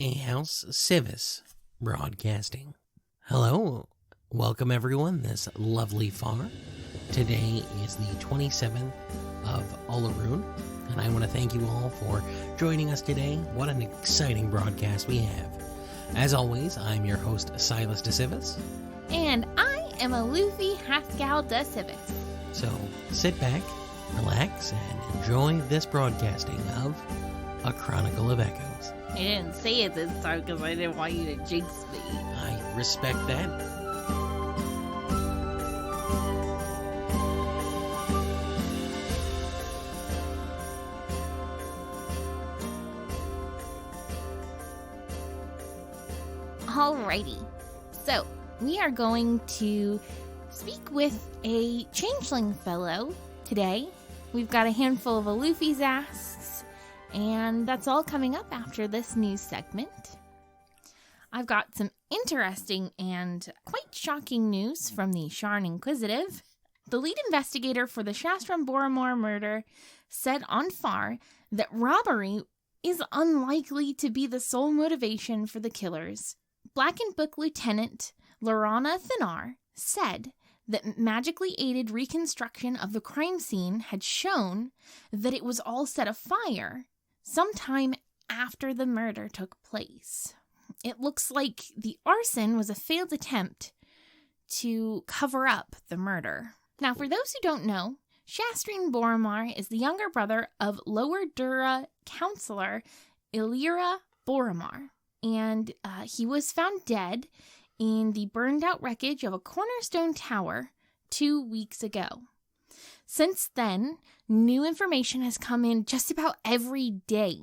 A House Civis Broadcasting. Hello, welcome everyone this lovely far. Today is the 27th of Olarune, and I want to thank you all for joining us today. What an exciting broadcast we have. As always, I'm your host, Sylas de Sylas. And I am Alufi de Sylas. So sit back, relax, and enjoy this broadcasting of A Chronicle of Echoes. I didn't say it this time because I didn't want you to jinx me. I respect that. Alrighty, so we are going to speak with a Changeling fellow today. We've got a handful of Alufi's asks, and that's all coming up after this news segment. I've got some interesting and quite shocking news from the Sharn Inquisitive. The lead investigator for the Shastram Boromar murder said on FAR that robbery is unlikely to be the sole motivation for the killers. Blackened Book Lieutenant Lorana Thanar said that magically aided reconstruction of the crime scene had shown that it was all set afire sometime after the murder took place. It looks like the arson was a failed attempt to cover up the murder. Now, for those who don't know, Shastram Boromar is the younger brother of Lower Dura Councillor Illyra Boromar, and he was found dead in the burned-out wreckage of a cornerstone tower 2 weeks ago. Since then, new information has come in just about every day,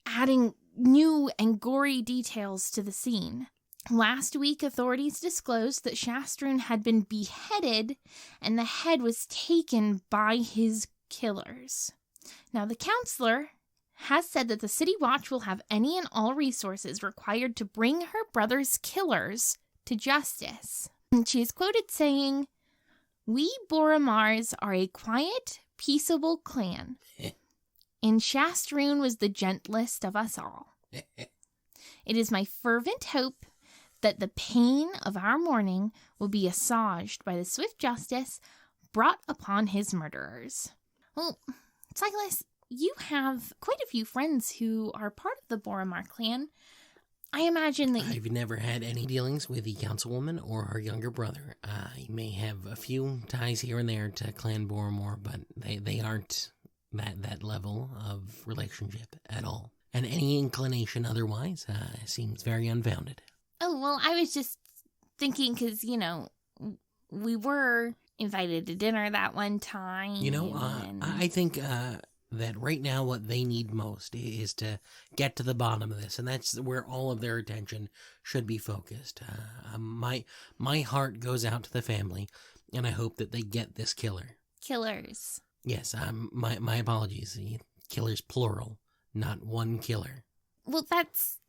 adding new and gory details to the scene. Last week, authorities disclosed that Shastram had been beheaded and the head was taken by his killers. Now, the counselor has said that the City Watch will have any and all resources required to bring her brother's killers to justice. And she is quoted saying, "We Boromars are a quiet, peaceable clan, and Shastram was the gentlest of us all. It is my fervent hope that the pain of our mourning will be assuaged by the swift justice brought upon his murderers." Well, Sylas, you have quite a few friends who are part of the Boromar clan. I imagine that I've never had any dealings with the councilwoman or her younger brother. I may have a few ties here and there to Clan Boromar, but they aren't that level of relationship at all. And any inclination otherwise seems very unfounded. Oh, well, I was just thinking because, we were invited to dinner that one time. I think that right now what they need most is to get to the bottom of this, and that's where all of their attention should be focused. My heart goes out to the family, and I hope that they get this killer. Killers. Yes, my apologies. Killers plural, not one killer. Well, that's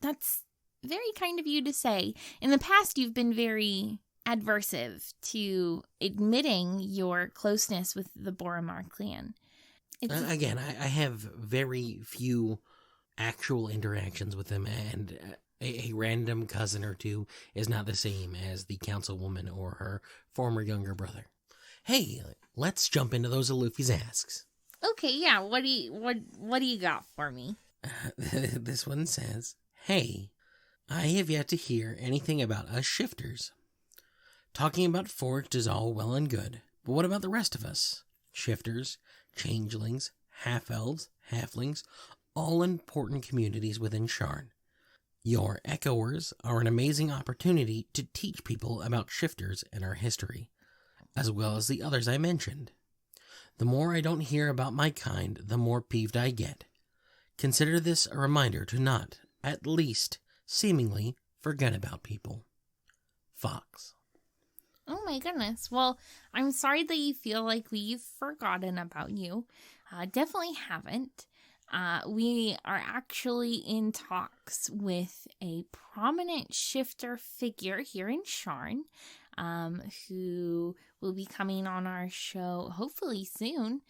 very kind of you to say. In the past, you've been very adversive to admitting your closeness with the Boromar clan. Again, I have very few actual interactions with them, and a random cousin or two is not the same as the councilwoman or her former younger brother. Hey, let's jump into those Alufi's asks. Okay, yeah. What do you got for me? This one says, "Hey, I have yet to hear anything about us shifters. Talking about Forged is all well and good, but what about the rest of us? Shifters, changelings, half-elves, halflings, all important communities within Sharn. Your echoers are an amazing opportunity to teach people about shifters and our history, as well as the others I mentioned. The more I don't hear about my kind, the more peeved I get. Consider this a reminder to not, at least, seemingly forget about people. Fox." Oh my goodness. Well, I'm sorry that you feel like we've forgotten about you. Definitely haven't. We are actually in talks with a prominent shifter figure here in Sharn, who will be coming on our show hopefully soon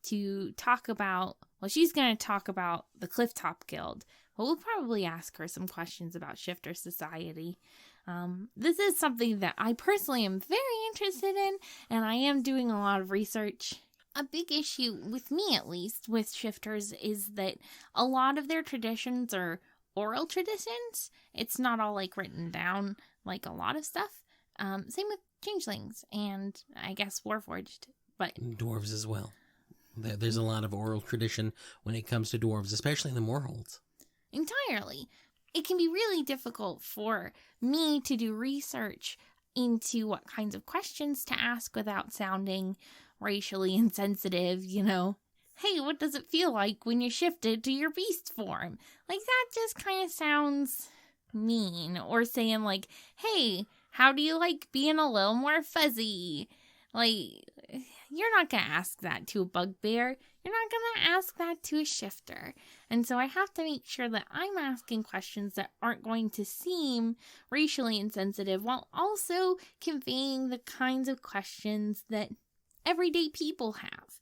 to talk about, well, she's going to talk about the Clifftop Guild. Well, we'll probably ask her some questions about Shifter Society. This is something that I personally am very interested in, and I am doing a lot of research. A big issue, with me at least, with Shifters is that a lot of their traditions are oral traditions. It's not all, like, written down like a lot of stuff. Same with Changelings and, I guess, Warforged. But Dwarves as well. There's a lot of oral tradition when it comes to dwarves, especially in the Moorholds. Entirely. It can be really difficult for me to do research into what kinds of questions to ask without sounding racially insensitive, you know. Hey, what does it feel like when you're shifted to your beast form? Like, that just kind of sounds mean. Or saying, like, hey, how do you like being a little more fuzzy? Like, you're not going to ask that to a bugbear. You're not going to ask that to a shifter. And so I have to make sure that I'm asking questions that aren't going to seem racially insensitive while also conveying the kinds of questions that everyday people have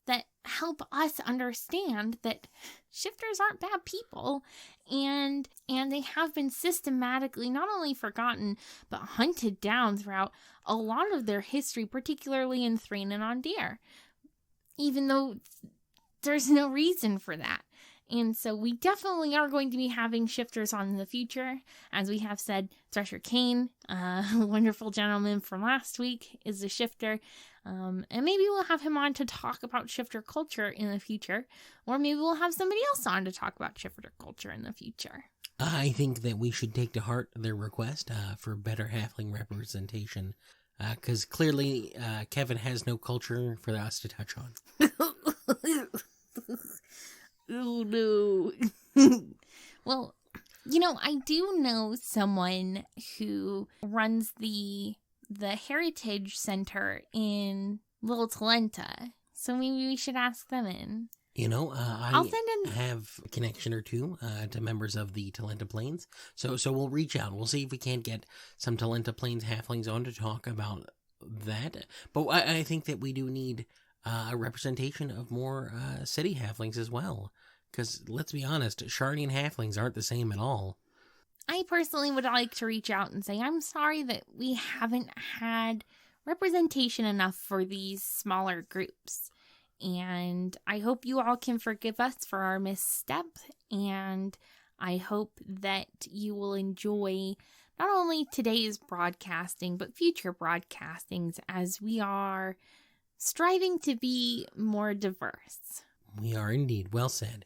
that help us understand that shifters aren't bad people, and they have been systematically not only forgotten but hunted down throughout a lot of their history, particularly in Thrain and Ondir, even though there's no reason for that. And so we definitely are going to be having shifters on in the future. As we have said, Thresher Kane, a wonderful gentleman from last week, is a shifter. And maybe we'll have him on to talk about shifter culture in the future. Or maybe we'll have somebody else on to talk about shifter culture in the future. I think that we should take to heart their request for better halfling representation. Because clearly Kevin has no culture for us to touch on. Oh, no. Well, you know, I do know someone who runs the Heritage Center in Little Talenta. So maybe we should ask them in. You know, I'll send in... have a connection or two to members of the Talenta Plains. So we'll reach out. We'll see if we can't get some Talenta Plains halflings on to talk about that. But I think that we do need a representation of more city halflings as well. Because, let's be honest, Shardian halflings aren't the same at all. I personally would like to reach out and say, I'm sorry that we haven't had representation enough for these smaller groups. And I hope you all can forgive us for our misstep. And I hope that you will enjoy not only today's broadcasting, but future broadcastings as we are striving to be more diverse. We are indeed. Well said.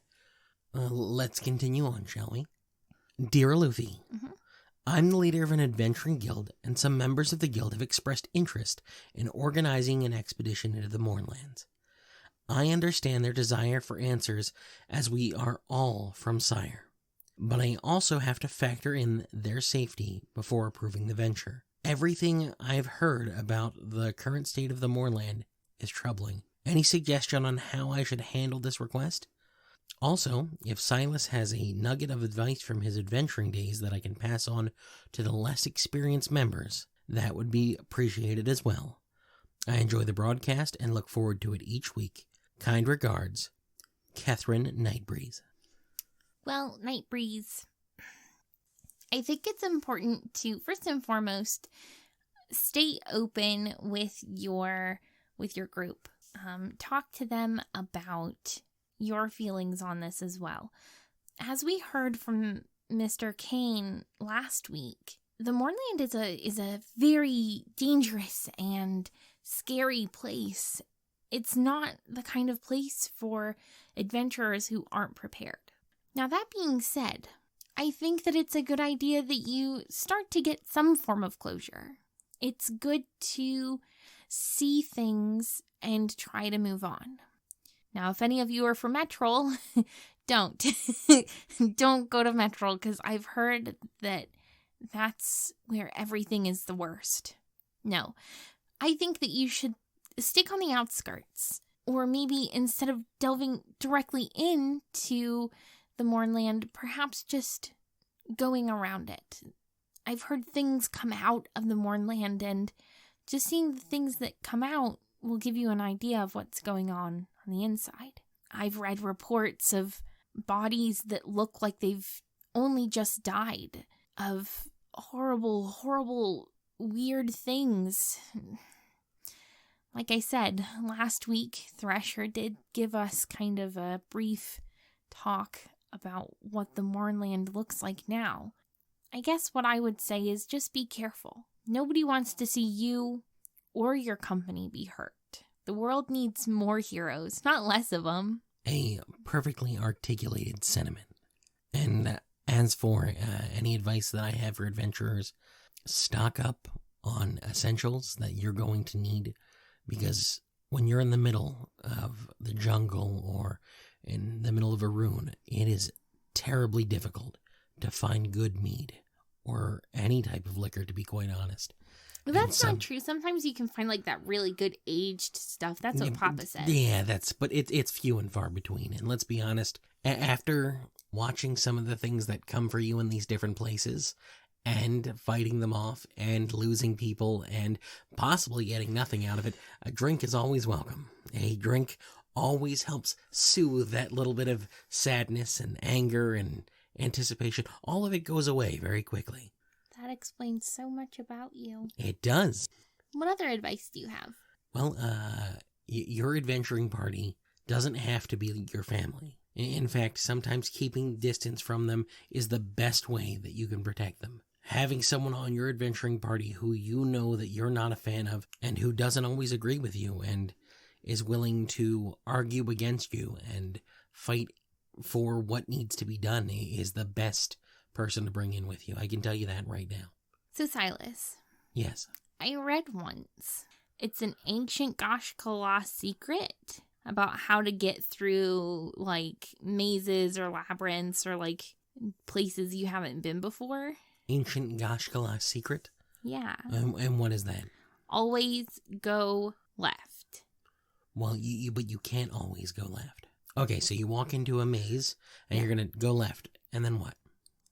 Let's continue on, shall we? Dear Alufi, I'm the leader of an adventuring guild, and some members of the guild have expressed interest in organizing an expedition into the Moorlands. I understand their desire for answers, as we are all from Sire. But I also have to factor in their safety before approving the venture. Everything I've heard about the current state of the Moorland is troubling. Any suggestion on how I should handle this request? Also, if Sylas has a nugget of advice from his adventuring days that I can pass on to the less experienced members, that would be appreciated as well. I enjoy the broadcast and look forward to it each week. Kind regards, Catherine Nightbreeze. Well, Nightbreeze, I think it's important to, first and foremost, stay open with your group. Talk to them about your feelings on this as well. As we heard from Mr. Kane last week, the Moorland is a very dangerous and scary place. It's not the kind of place for adventurers who aren't prepared. Now, that being said, I think that it's a good idea that you start to get some form of closure. It's good to see things and try to move on. Now, if any of you are from Metrol, don't. Don't go to Metrol, because I've heard that that's where everything is the worst. No, I think that you should stick on the outskirts, or maybe instead of delving directly into the Moorland, perhaps just going around it. I've heard things come out of the Moorland, and just seeing the things that come out will give you an idea of what's going on on the inside. I've read reports of bodies that look like they've only just died, of horrible, weird things. Like I said, last week, Thresher did give us kind of a brief talk about what the Mournland looks like now. I guess what I would say is just be careful. Nobody wants to see you or your company be hurt. The world needs more heroes, not less of them. A perfectly articulated sentiment. And as for any advice that I have for adventurers, stock up on essentials that you're going to need, because when you're in the middle of the jungle or in the middle of a rune, it is terribly difficult to find good mead or any type of liquor, to be quite honest. That's not true. Sometimes you can find like that really good aged stuff. That's what Papa said. Yeah, but it's few and far between. And let's be honest, after watching some of the things that come for you in these different places and fighting them off and losing people and possibly getting nothing out of it, a drink is always welcome. A drink always helps soothe that little bit of sadness and anger and anticipation. All of it goes away very quickly. That explains so much about you. It does. What other advice do you have? Well, your adventuring party doesn't have to be your family. In fact, sometimes keeping distance from them is the best way that you can protect them. Having someone on your adventuring party who you know that you're not a fan of and who doesn't always agree with you and is willing to argue against you and fight for what needs to be done is the best person to bring in with you. I can tell you that right now. So, Sylas. Yes. I read once. It's an ancient Gashkala secret about how to get through, like, mazes or labyrinths or, like, places you haven't been before. Ancient Gashkala secret? Yeah. And what is that? Always go left. Well, but you can't always go left. Okay, so you walk into a maze and you're going to go left. And then what?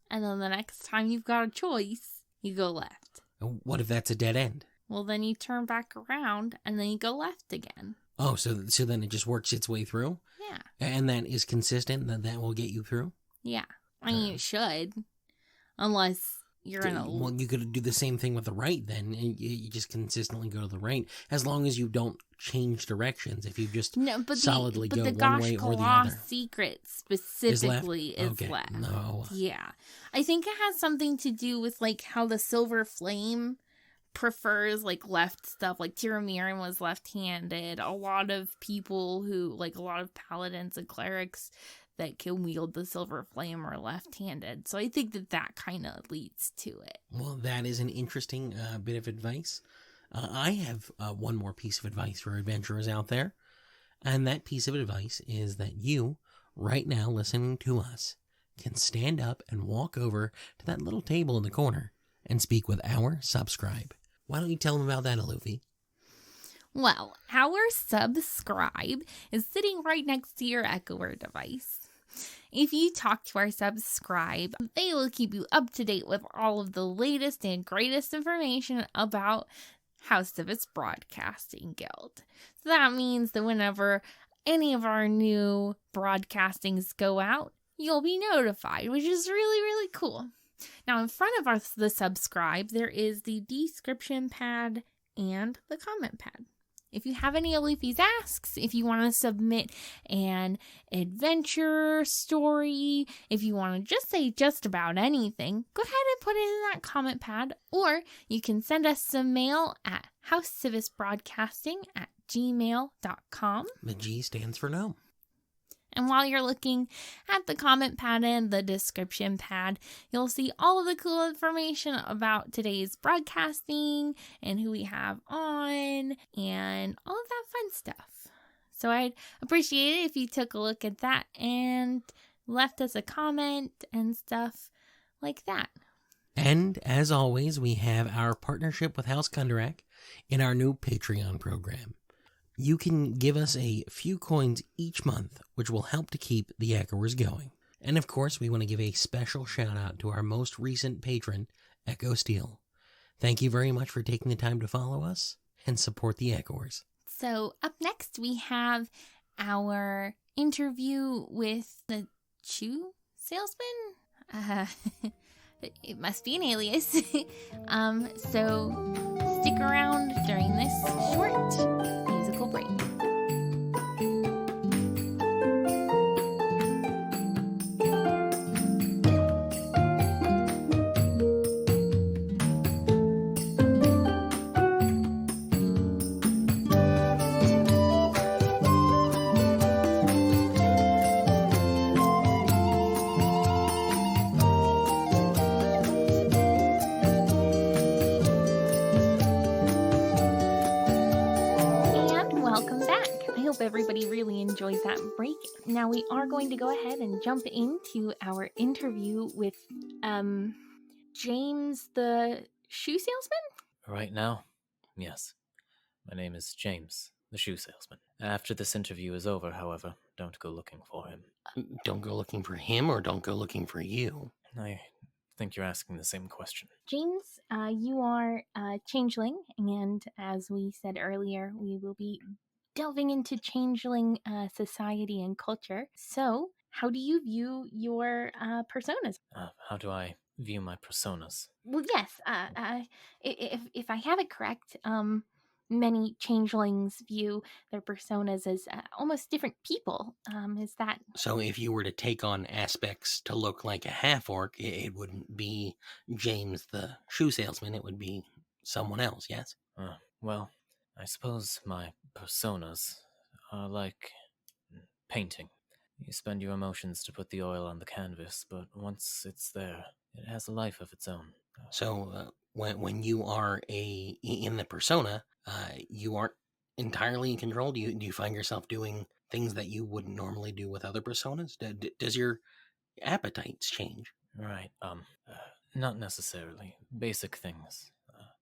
And then the next time you've got a choice, you go left. What if that's a dead end? Well, then you turn back around and then you go left again. Oh, so then it just works its way through? Yeah. And that is consistent? That will get you through? Yeah. I mean, it should. Unless you're in a... Well, you could do the same thing with the right then. You just consistently go to the right. As long as you don't change directions. If you just solidly go one way or the other. The secret specifically is left. No. Yeah. I think it has something to do with like how the Silver Flame prefers like left stuff. Like Tiramirin was left-handed. A lot of people who, like a lot of paladins and clerics that can wield the Silver Flame are left-handed. So I think that kind of leads to it. Well, that is an interesting bit of advice. I have one more piece of advice for adventurers out there. And that piece of advice is that you, right now listening to us, can stand up and walk over to that little table in the corner and speak with our Subscribe. Why don't you tell them about that, Alufi? Well, our Subscribe is sitting right next to your Echoer device. If you talk to our Subscribe, they will keep you up to date with all of the latest and greatest information about House Civis Broadcasting Guild. So that means that whenever any of our new broadcastings go out, you'll be notified, which is really, really cool. Now, in front of the Subscribe, there is the description pad and the comment pad. If you have any Alufi's asks, if you want to submit an adventure story, if you want to just say just about anything, go ahead and put it in that comment pad, or you can send us some mail at housecivisbroadcasting@gmail.com. The G stands for no. And while you're looking at the comment pad and the description pad, you'll see all of the cool information about today's broadcasting and who we have on and all of that fun stuff. So I'd appreciate it if you took a look at that and left us a comment and stuff like that. And as always, we have our partnership with House Kundarak in our new Patreon program. You can give us a few coins each month, which will help to keep the Echoers going. And of course, we want to give a special shout out to our most recent patron, Echo Steel. Thank you very much for taking the time to follow us and support the Echoers. So up next, we have our interview with the shoe salesman. It must be an alias. So stick around during this short musical break. Everybody really enjoys that break. Now we are going to go ahead and jump into our interview with James the Shoe Salesman? Right now? Yes. My name is James the Shoe Salesman. After this interview is over, however, don't go looking for him. Don't go looking for him, or don't go looking for you? I think you're asking the same question. James, you are a changeling, and as we said earlier, we will be delving into changeling society and culture. So, how do you view your personas? How do I view my personas? Well, yes. If I have it correct, many changelings view their personas as almost different people. Is that so? If you were to take on aspects to look like a half orc, it wouldn't be James the Shoe Salesman. It would be someone else. Yes. Well, I suppose my personas are like painting. You spend your emotions to put the oil on the canvas, but once it's there, it has a life of its own. So when you are in the persona, you aren't entirely in control. Do you find yourself doing things that you wouldn't normally do with other personas? Does your appetites change? Right. Not necessarily. Basic things.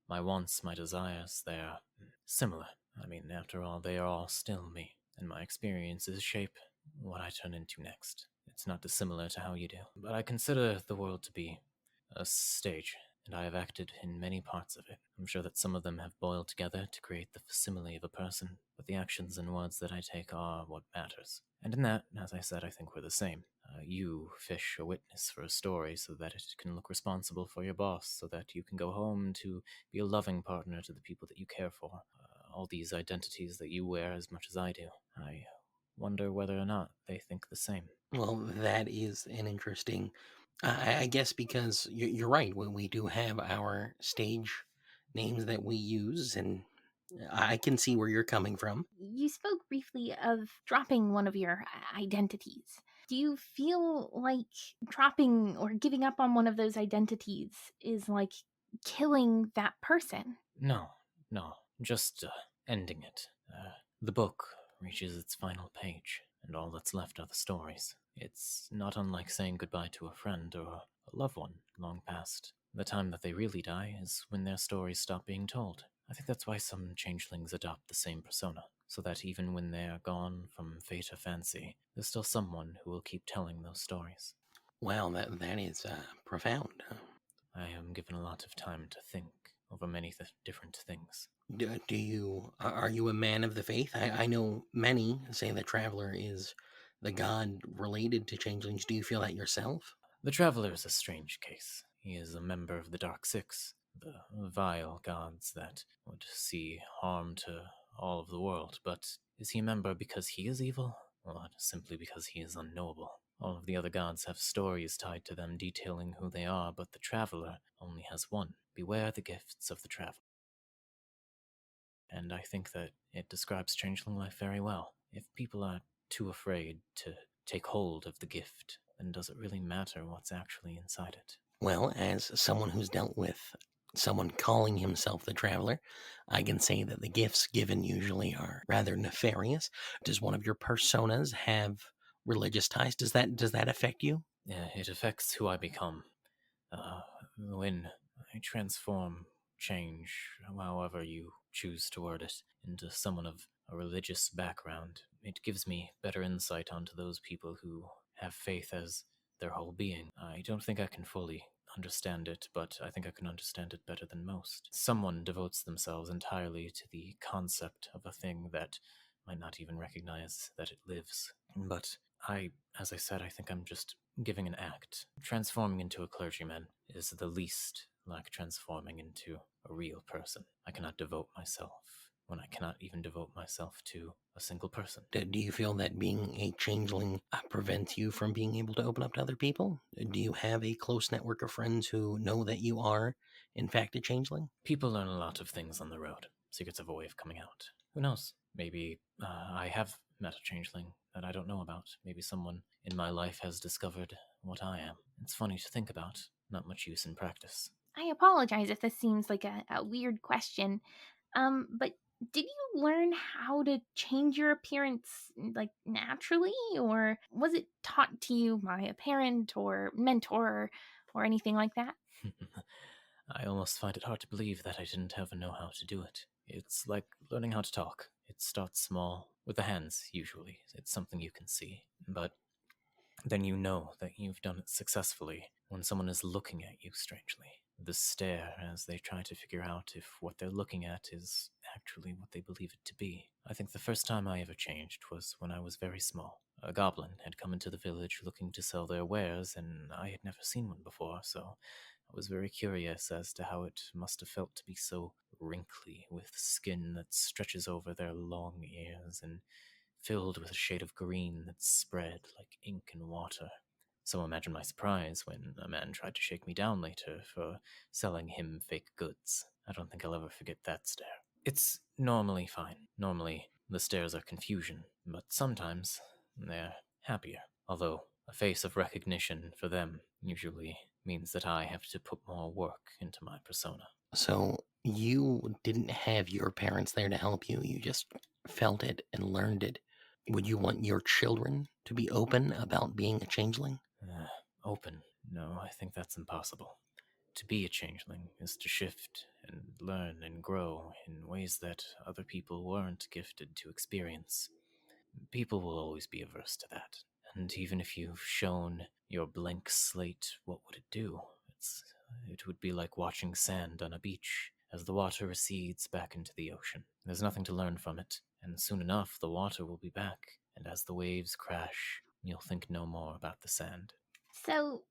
My wants, my desires, they are similar. I mean, after all, they are all still me, and my experiences shape what I turn into next. It's not dissimilar to how you do. But I consider the world to be a stage, and I have acted in many parts of it. I'm sure that some of them have boiled together to create the facsimile of a person, but the actions and words that I take are what matters. And in that, as I said, I think we're the same. You fish a witness for a story so that it can look responsible for your boss, so that you can go home to be a loving partner to the people that you care for. All these identities that you wear as much as I do. I wonder whether or not they think the same. Well, that is an interesting... I guess because you're right. We do have our stage names that we use, and I can see where you're coming from. You spoke briefly of dropping one of your identities. Do you feel like dropping or giving up on one of those identities is like killing that person? No, just ending it. The book reaches its final page, and all that's left are the stories. It's not unlike saying goodbye to a friend or a loved one long past. The time that they really die is when their stories stop being told. I think that's why some changelings adopt the same persona, so that even when they are gone from fate or fancy, there's still someone who will keep telling those stories. Wow, that is profound. I am given a lot of time to think over many different things. Are you a man of the faith? I know many say the Traveler is the god related to changelings. Do you feel that yourself? The Traveler is a strange case. He is a member of the Dark Six, the vile gods that would see harm to all of the world. But is he a member because he is evil, or simply because he is unknowable? All of the other gods have stories tied to them detailing who they are, but the Traveler only has one. Beware the gifts of the Traveler. And I think that it describes changeling life very well. If people are too afraid to take hold of the gift, then does it really matter what's actually inside it? Well, as someone who's dealt with someone calling himself the Traveler, I can say that the gifts given usually are rather nefarious. Does one of your personas have religious ties? Does that affect you? Yeah, it affects who I become. When I transform, change, however you choose to word it, into someone of a religious background, it gives me better insight onto those people who have faith as their whole being. I don't think I can fully understand it, but I think I can understand it better than most. Someone devotes themselves entirely to the concept of a thing that might not even recognize that it lives. But as I said, I think I'm just giving an act. Transforming into a clergyman is the least like transforming into a real person. I cannot devote myself when I cannot even devote myself to a single person. Do you feel that being a changeling prevents you from being able to open up to other people? Do you have a close network of friends who know that you are, in fact, a changeling? People learn a lot of things on the road. Secrets have a way of coming out. Who knows? Maybe I have met a changeling that I don't know about. Maybe someone in my life has discovered what I am. It's funny to think about. Not much use in practice. I apologize if this seems like a weird question, but did you learn how to change your appearance like naturally, or was it taught to you by a parent or mentor or anything like that? I almost find it hard to believe that I didn't ever know how to do it. It's like learning how to talk. It starts small, with the hands, usually. It's something you can see. But then you know that you've done it successfully when someone is looking at you strangely. The stare as they try to figure out if what they're looking at is actually what they believe it to be. I think the first time I ever changed was when I was very small. A goblin had come into the village looking to sell their wares, and I had never seen one before, so I was very curious as to how it must have felt to be so wrinkly, with skin that stretches over their long ears and filled with a shade of green that spread like ink and water. So imagine my surprise when a man tried to shake me down later for selling him fake goods. I don't think I'll ever forget that stare. It's normally fine. Normally, the stares are confusion, but sometimes they're happier. Although, a face of recognition for them usually means that I have to put more work into my persona. So you didn't have your parents there to help you. You just felt it and learned it. Would you want your children to be open about being a changeling? Open? No, I think that's impossible. To be a changeling is to shift and learn and grow in ways that other people weren't gifted to experience. People will always be averse to that. And even if you've shown your blank slate, what would it do? It would be like watching sand on a beach as the water recedes back into the ocean. There's nothing to learn from it, and soon enough the water will be back, and as the waves crash, you'll think no more about the sand. So,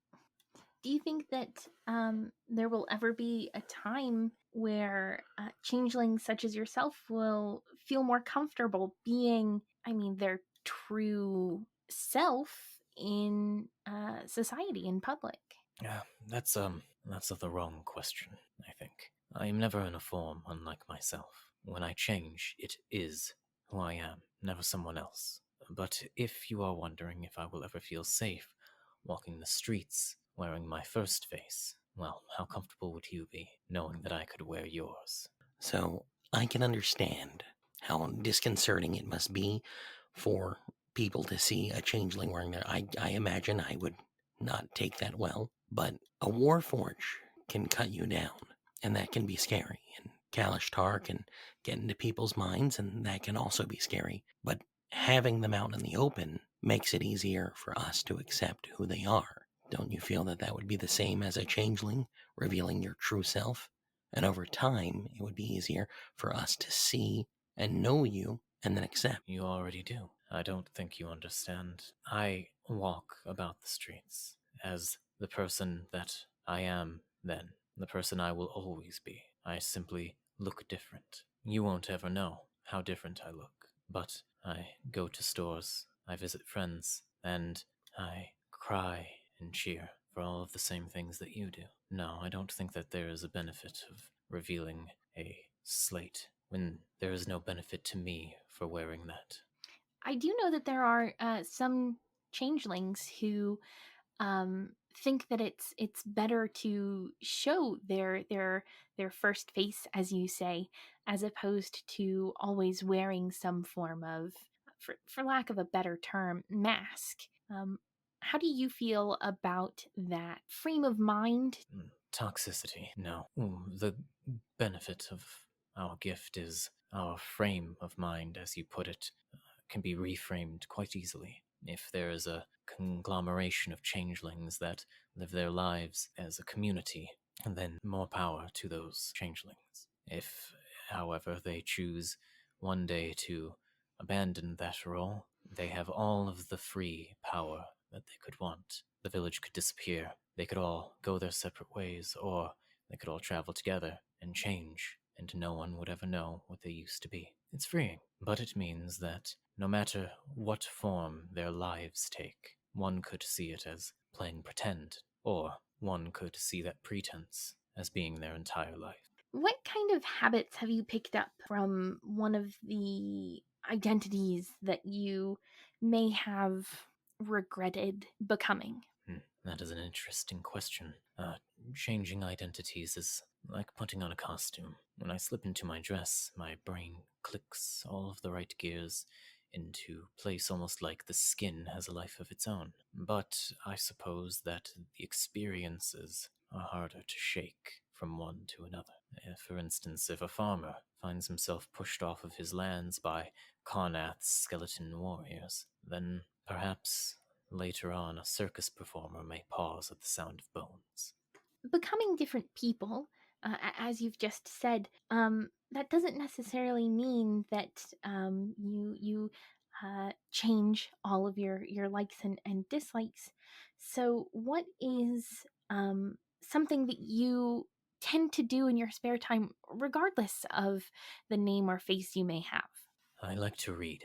do you think that there will ever be a time where changelings such as yourself will feel more comfortable being, their true self in society, in public? Yeah, that's the wrong question, I think. I am never in a form unlike myself. When I change, it is who I am, never someone else. But if you are wondering if I will ever feel safe walking the streets wearing my first face, well, how comfortable would you be knowing that I could wear yours? So I can understand how disconcerting it must be for people to see a changeling wearing their. I imagine I would not take that well, but a warforge can cut you down, and that can be scary. And Kalishtar can get into people's minds, and that can also be scary. But having them out in the open makes it easier for us to accept who they are. Don't you feel that that would be the same as a changeling revealing your true self? And over time, it would be easier for us to see and know you and then accept. You already do. I don't think you understand. I walk about the streets as the person that I am then, the person I will always be. I simply look different. You won't ever know how different I look. But I go to stores, I visit friends, and I cry and cheer for all of the same things that you do. No, I don't think that there is a benefit of revealing a slate when there is no benefit to me for wearing that. I do know that there are some changelings who think that it's better to show their first face, as you say, as opposed to always wearing some form of, for lack of a better term, mask. How do you feel about that frame of mind? Toxicity. No. The benefit of our gift is our frame of mind, as you put it, can be reframed quite easily. If there is a conglomeration of changelings that live their lives as a community, then more power to those changelings. If, however, they choose one day to abandoned that role, they have all of the free power that they could want. The village could disappear. They could all go their separate ways, or they could all travel together and change, and no one would ever know what they used to be. It's freeing, but it means that no matter what form their lives take, one could see it as playing pretend, or one could see that pretense as being their entire life. What kind of habits have you picked up from one of the identities that you may have regretted becoming? That is an interesting question. Changing identities is like putting on a costume. When I slip into my dress, my brain clicks all of the right gears into place, almost like the skin has a life of its own. But I suppose that the experiences are harder to shake from one to another. For instance, if a farmer finds himself pushed off of his lands by Karnath's skeleton warriors, then perhaps later on a circus performer may pause at the sound of bones. Becoming different people, as you've just said, that doesn't necessarily mean that you change all of your likes and dislikes. So, what is something that you tend to do in your spare time, regardless of the name or face you may have? I like to read.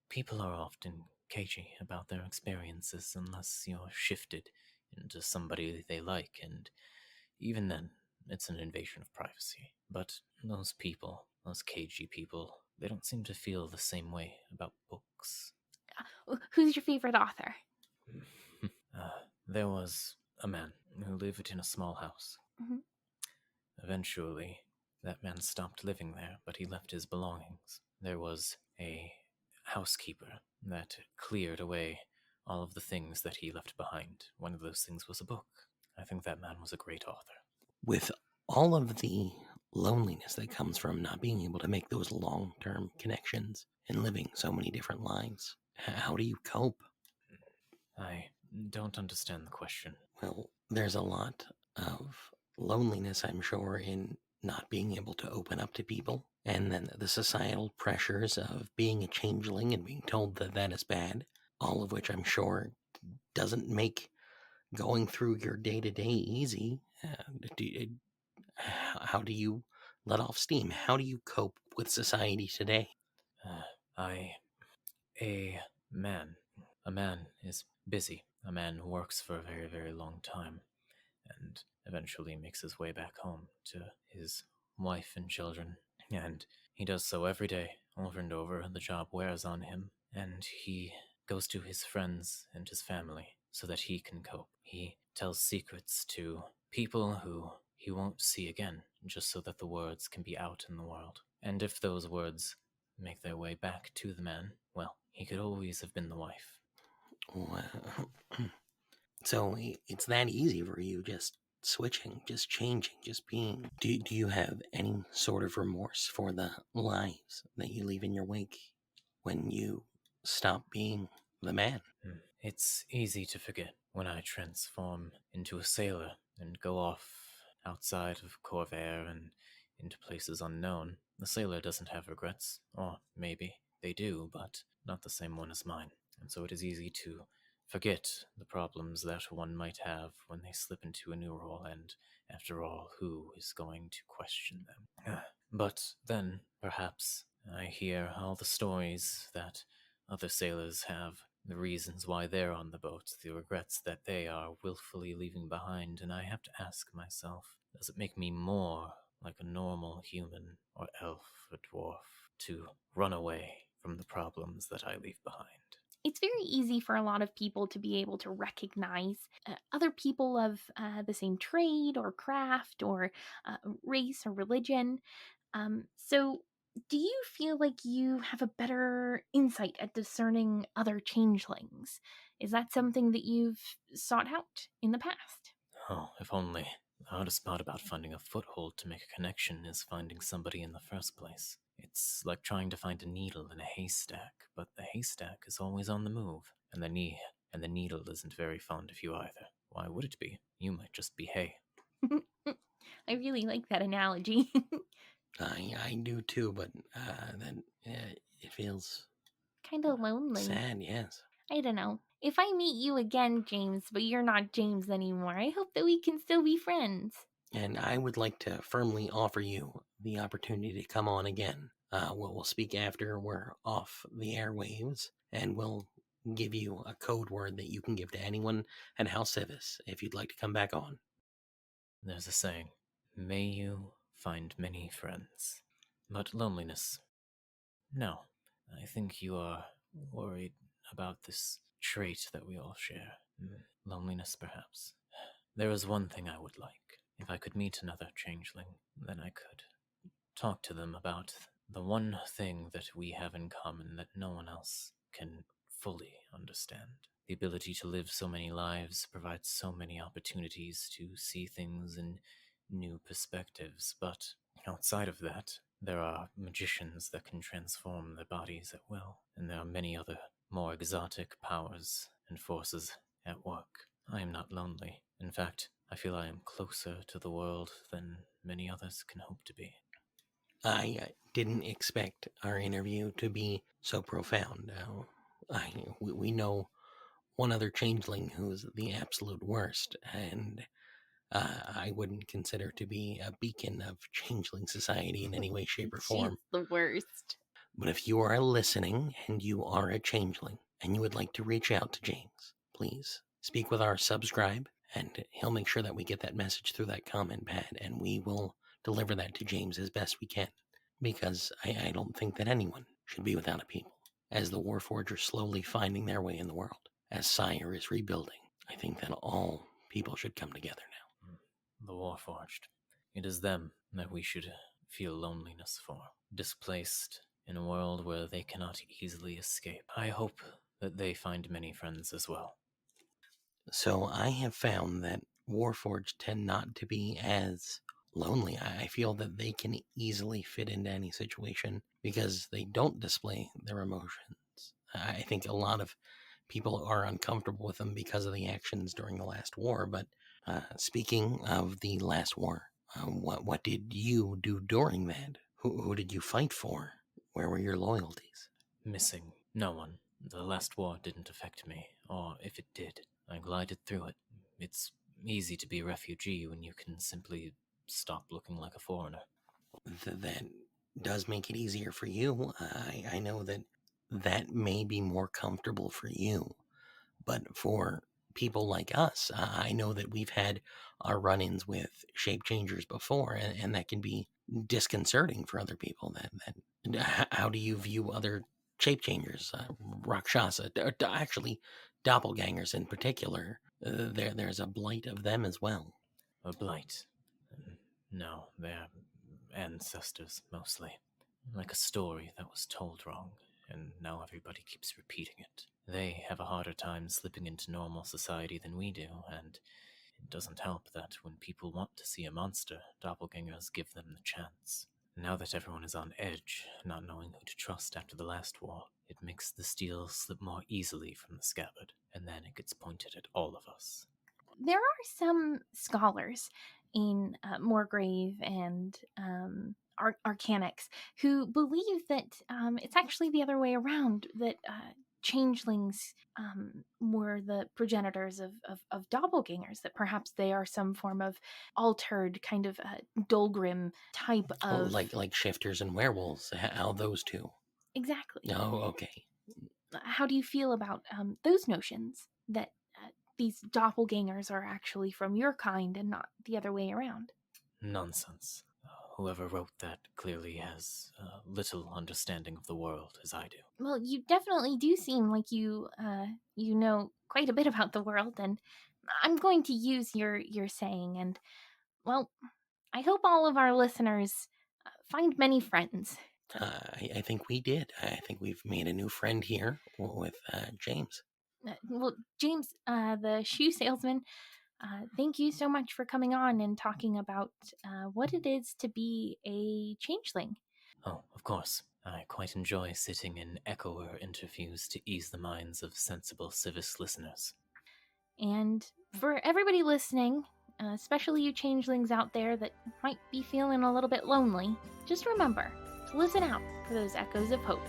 People are often cagey about their experiences unless you're shifted into somebody they like, and even then, it's an invasion of privacy. But those people, those cagey people, they don't seem to feel the same way about books. Who's your favorite author? There was a man who lived in a small house. Mhm. Eventually, that man stopped living there, but he left his belongings. There was a housekeeper that cleared away all of the things that he left behind. One of those things was a book. I think that man was a great author. With all of the loneliness that comes from not being able to make those long-term connections and living so many different lives, how do you cope? I don't understand the question. Well, there's a lot of loneliness, I'm sure, in not being able to open up to people, and then the societal pressures of being a changeling and being told that that is bad, all of which I'm sure doesn't make going through your day-to-day easy. How do you let off steam? How do you cope with society today? A man. A man is busy. A man works for a very, very long time, and eventually makes his way back home to his wife and children. And he does so every day, over and over. The job wears on him, and he goes to his friends and his family so that he can cope. He tells secrets to people who he won't see again, just so that the words can be out in the world. And if those words make their way back to the man, well, he could always have been the wife. Well, so it's that easy for you, just switching, just changing, just being. Do you have any sort of remorse for the lives that you leave in your wake when you stop being the man? It's easy to forget when I transform into a sailor and go off outside of Cornrer and into places unknown. The sailor doesn't have regrets, or maybe they do, but not the same one as mine. And so it is easy to forget the problems that one might have when they slip into a new role, and after all, who is going to question them? But then, perhaps, I hear all the stories that other sailors have, the reasons why they're on the boat, the regrets that they are willfully leaving behind, and I have to ask myself, does it make me more like a normal human, or elf, or dwarf, to run away from the problems that I leave behind? It's very easy for a lot of people to be able to recognize other people of the same trade or craft or race or religion. So, do you feel like you have a better insight at discerning other changelings? Is that something that you've sought out in the past? Oh, if only. The hardest part about finding a foothold to make a connection is finding somebody in the first place. It's like trying to find a needle in a haystack, but the haystack is always on the move, and the needle isn't very fond of you either. Why would it be? You might just be hay. I really like that analogy. I do too, but then it feels kind of lonely. Sad, yes. I don't know. If I meet you again, James, but you're not James anymore, I hope that we can still be friends. And I would like to firmly offer you the opportunity to come on again. We'll speak after we're off the airwaves, and we'll give you a code word that you can give to anyone at House Civis if you'd like to come back on. There's a saying, may you find many friends. But loneliness. No, I think you are worried about this trait that we all share. Loneliness, perhaps. There is one thing I would like. If I could meet another changeling, then I could talk to them about the one thing that we have in common that no one else can fully understand. The ability to live so many lives provides so many opportunities to see things in new perspectives, but outside of that, there are magicians that can transform their bodies at will, and there are many other more exotic powers and forces at work. I am not lonely. In fact, I feel I am closer to the world than many others can hope to be. I didn't expect our interview to be so profound. We know one other changeling who's the absolute worst, and I wouldn't consider to be a beacon of changeling society in any way, shape, or form. She's the worst. But if you are listening and you are a changeling and you would like to reach out to James, please speak with our Scribe, and he'll make sure that we get that message through that comment pad, and we will deliver that to James as best we can. Because I don't think that anyone should be without a people. As the Warforged are slowly finding their way in the world, as Sire is rebuilding, I think that all people should come together now. The Warforged. It is them that we should feel loneliness for. Displaced in a world where they cannot easily escape. I hope that they find many friends as well. So I have found that Warforged tend not to be as lonely. I feel that they can easily fit into any situation because they don't display their emotions. I think a lot of people are uncomfortable with them because of the actions during the last war. But speaking of the last war, what did you do during that? Who did you fight for? Where were your loyalties? Missing no one. The last war didn't affect me, or if it did, I glided through it. It's easy to be a refugee when you can simply stop looking like a foreigner. That does make it easier for you. I know that may be more comfortable for you, but for people like us, I know that we've had our run-ins with shape changers before, and that can be disconcerting for other people. How do you view other shape changers, Rakshasa, actually doppelgangers in particular? There's a blight of them as well. A blight? No, they're ancestors, mostly. Like a story that was told wrong, and now everybody keeps repeating it. They have a harder time slipping into normal society than we do, and it doesn't help that when people want to see a monster, doppelgangers give them the chance. Now that everyone is on edge, not knowing who to trust after the last war, it makes the steel slip more easily from the scabbard, and then it gets pointed at all of us. There are some scholars in Morgrave and Arcanics who believe that it's actually the other way around, that changelings were the progenitors of doppelgangers, that perhaps they are some form of altered kind of Dolgrim type of... Like shifters and werewolves, how those two. Exactly. Oh, okay. How do you feel about those notions, that these doppelgangers are actually from your kind and not the other way around? Nonsense. Whoever wrote that clearly has little understanding of the world, as I do. Well, you definitely do seem like you know quite a bit about the world, and I'm going to use your saying, and, well, I hope all of our listeners find many friends. I think we did. I think we've made a new friend here with James. Well, James, the shoe salesman, thank you so much for coming on and talking about what it is to be a changeling. Oh, of course. I quite enjoy sitting in echoer interviews to ease the minds of sensible Civis listeners. And for everybody listening, especially you changelings out there that might be feeling a little bit lonely, just remember to listen out for those echoes of hope.